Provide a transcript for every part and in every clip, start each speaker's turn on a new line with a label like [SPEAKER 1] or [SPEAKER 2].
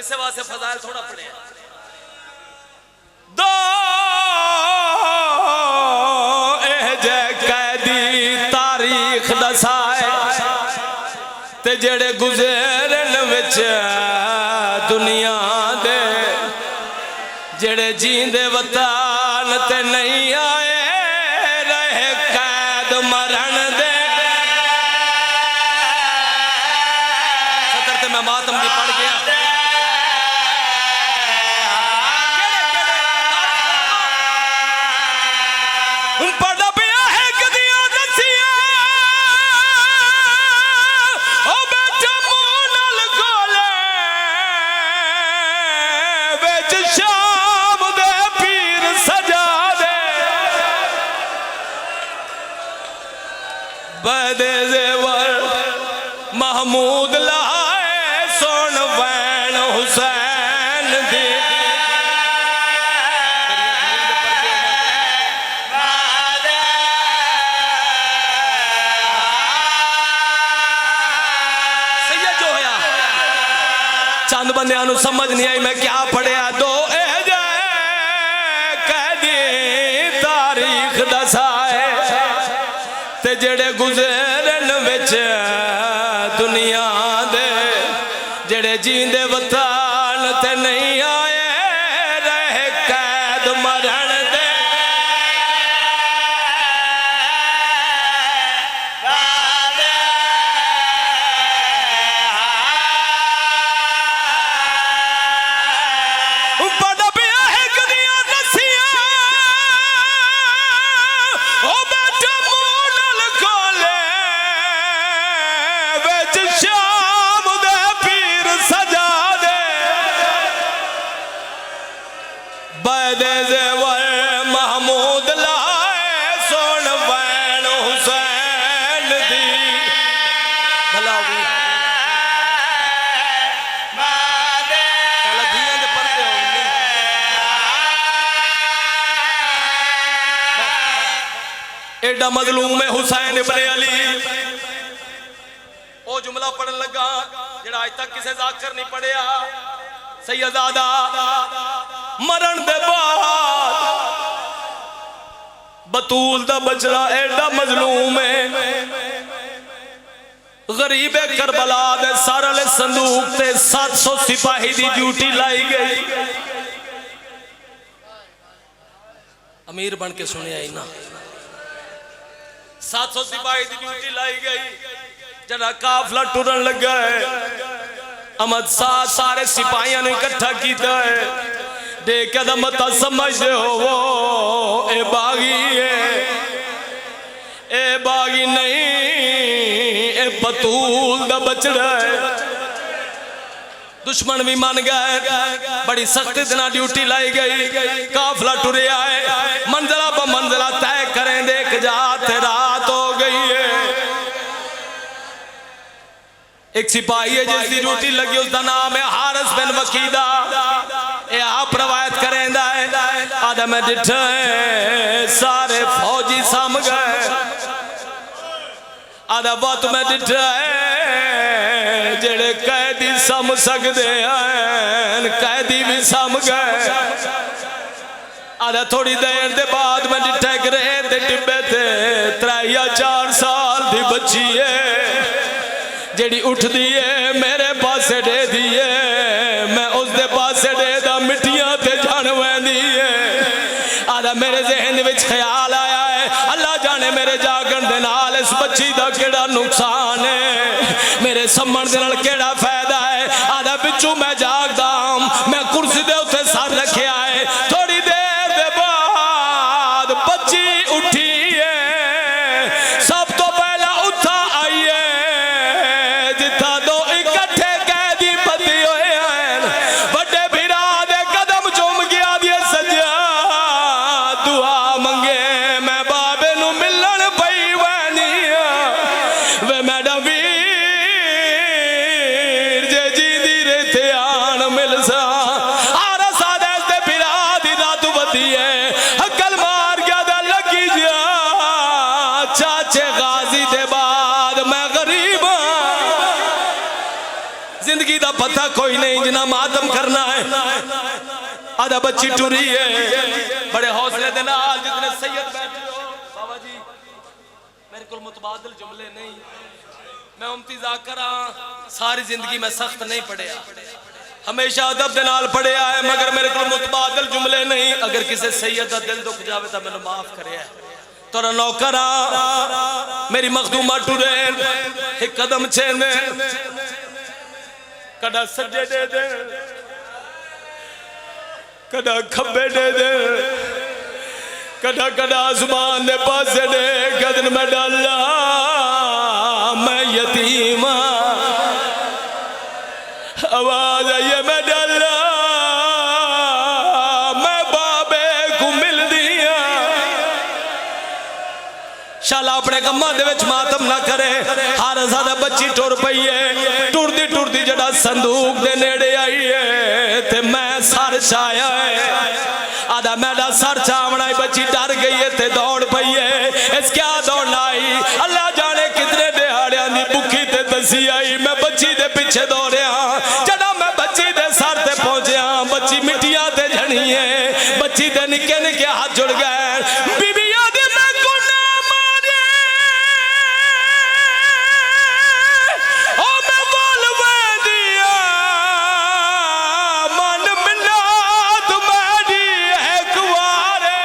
[SPEAKER 1] किसे वास्ते फजाइल थोड़ा पढ़े दो तारीख दसाए ते जेड़े गुजरन विच दुनिया दे जेड़े जींदे वतन ते नहीं आए रहे कैद मरण दे। सतर ते मैं मातम भी पढ़ गया पढ़ा पिया है कदिया दसिया ओ बेटा मोनल गोले बेच शाम दे पीर सजा दे बदे जेवर महमूद लाए सोन वैन हुसैन दी चंद बंदियां नूं समझ नहीं आई मैं क्या पढ़िया दो कैदी तारीख दसाए ते जेड़े गुजरन विच दुनिया दे जेड़े जींदे वतन ते नहीं आए रहे कैद मरण दे। पढ़ा पिया है कदिया दसिया ओ बेटा मोनल कोले बेच शाम दे पीर सजा दे बदे जेवर महमूद लाए सोन वैन हुसैन दी भलावी एडा मजलूम है हुसैन इब्ने अली ओ जुमला पढ़न लगा जेड़ा आज तक किसे जाकर नहीं पढ़िया सैयदादा मरण दे बाद बतूल दा बचड़ा एडा मजलूम है गरीब करबला दे सर वाले संदूक ते 700 सिपाही दी ड्यूटी लाई गई। अमीर बन के सुने आई ना 700 सिपाही की ड्यूटी लाई गई जरा काफला टुरन लगा है अहमद शाह सारे सिपाहियों ने इकट्ठा किया है देख के मत समझते हो वो ए बागी नहीं ए बतूल दा बचड़ा है। दुश्मन भी मान गए बड़ी सख्ती से ड्यूटी लाई गई काफला टुरे आए मंजिला ब मंजिला तय करें देख जाते रात हो गई है। एक सिपाही है जिसकी ड्यूटी लगी उसका नाम है हारिस बिन वकीदा ये आप रवायत करेंदा है आधा मैं डिठा सारे फौजी सम गए आधा बहुत मैं डिठा जेड़े कैदी सम सकते हैं कैदी भी सम गए आधा थोड़ी देर के बाद मैं डिठा करे डिब्बे थे 3 या 4 साल की बच्ची है जेड़ी उठदी है मेरे पासे दे दी है मैं उसके पासे दे दा मिट्टियां ते जान वैंदी है आधा मेरे जहन विच ख्याल आया है अल्लाह जाने मेरे जागण दे नाल इस बच्ची दा केड़ा नुकसान है मेरे सम्मण दे नाल केड़ा फायदा है आधा बिचू मैं जागदा मैं कुर्सी दे उत्ते सर रखिया है थोड़ी देर दे बाद बच्ची उठी है सब तो पहला उठा आई है जिथा दो इकट्ठे कैदी बंदी होए हैं बड़े भिरा दे कदम चुम गया दिए सजा दुआ मंगे मैं बाबे नू मिलन पई वैनी वे मैडम वीर जे जी दी रेते आन कोठा कोई नहीं जिना मातम करना है। आधा बच्ची टुरी है बड़े हौसले दे नाल जितने सैयद बैठे हो। बाबा जी मेरे को मुतबादिल जुमले नहीं, मैं उम्तिजा करा सारी जिंदगी में सख्त नहीं पढ़िया, हमेशा अदब दे नाल पढ़िया है, मगर मेरे को मुतबादिल जुमले नहीं। अगर किसी सैयद दा दिल दुख जावे तो मैंने माफ करे। तोरा नौकरा मेरी मखदूमा टुरे एक कदम छेने कदा सज्जे दे दे कदा खब्बे दे दे कदा कदा आसमान दे पासे दे गदन में डाला मैं यतीमा आवाज आइए मैं डाला मैं बाबे को मिल दिया। शाला अपने कम्मा दे विच मातम ना करे। हर ज़्यादा बच्ची टुर पई है, टुरदी टुरदी जड़ा संदूक दे नेड़े आई है ते मैं सर छाया है। आधा मेरा सर चावना ही बच्ची डर गई है ते दौड़ पई है। इस क्या दौड़ना आई अल्लाह जाने कितने दिहाड़ियां दी भुखी ते दसी आई। मैं बच्ची दे पीछे दौड़िया, जड़ा मैं बच्ची दे सर ते पहुंचया बच्ची मिट्टियां ते झड़ी है। बच्ची दे निके निके हाथ जुड़ गए। बीबिया दे मैं गुना मारे ओ मैं बोलवे दिया मन मिला तुम्हारी है कुआरे।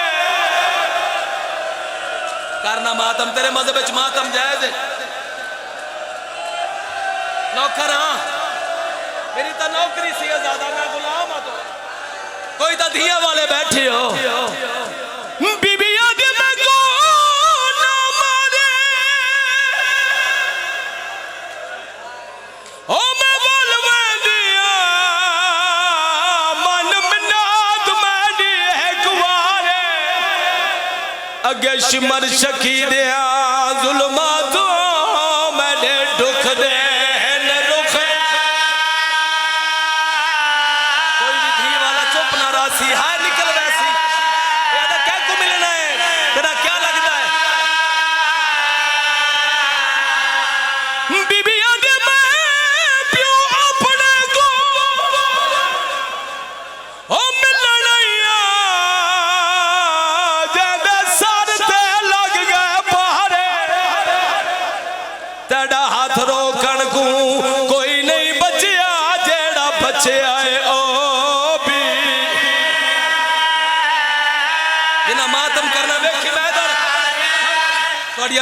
[SPEAKER 1] करना मातम तेरे मज़हब विच मातम जायज़ है। नौकर हाँ मेरी तो नौकरी सी ज्यादा, मैं गुलाम हाँ। तो कोई तो धिया वाले बैठे हो। बीबिया दे मैं को ना मारे ओ मैं बोलवे दिया मन मिला तुम्हारी है कुआरे। अगे शिमर शकी दिया जुल्मातों मैंने दुख दे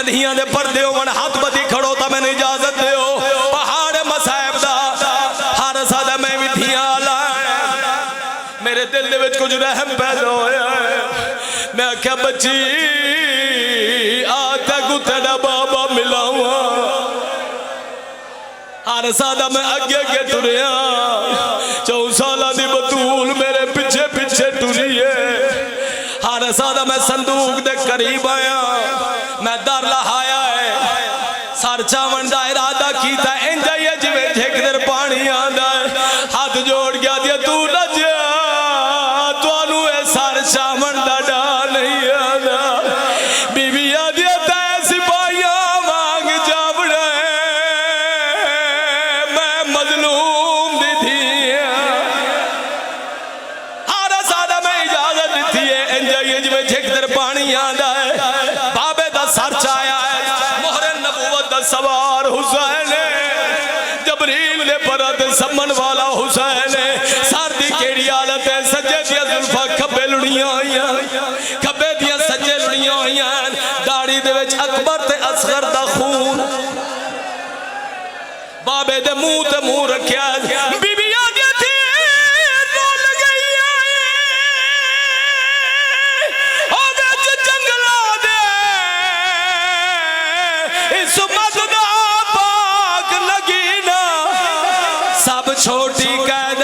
[SPEAKER 1] धियां दे पर्दे होवन हाथ बदी खड़ो ता मैंने इजाजत दियो। पहाड़ मसाइब दा हर सादा मैं भी धियां ला मेरे दिल दे विच कुछ रहम पैदा होया। मैं आख्या बच्ची आ तैनू तेरा बाबा मिलावा। हर सादा मैं अगे अगे टुरिया 4 साल दी बतूल मेरे पीछे पीछे टुरी है। हर सादा मैं संदूक दे करीब आया, मैं दर लहाया है। सर चावन का इरादा किया इंज ही है जिवें ठेकेदार पानी आंदा है। हाथ जोड़ गया दिया तू न जा तुहानू ए सर चावन का डा नहीं आंदा। बीबिया दिया तै सिपाहियां वांग जावड़ा मैं मजलूम दी थी। हर सादा मैं इजाजत दी है इंज ही है जिवें ठेकेदार पानी आंदा है। बाबे दा सर चाया है मोहरे नबूवत दा सवार हुसैन जबरील ने परत समन वाला हुसैन। सर दी केड़ी हालत है सज्जे दियां जुल्फां खब्बे लुड़ियां होइयां, खब्बे दियां सज्जे लुड़ियां होइयां। दाढ़ी दे विच अकबर ते असगर दा खून। बाबे दे मुंह ते मुंह रखिया। बीबिया दी थी रोल गई ओ विच जंगला दे इस मत दा पाक लगी ना। सब छोटी कैद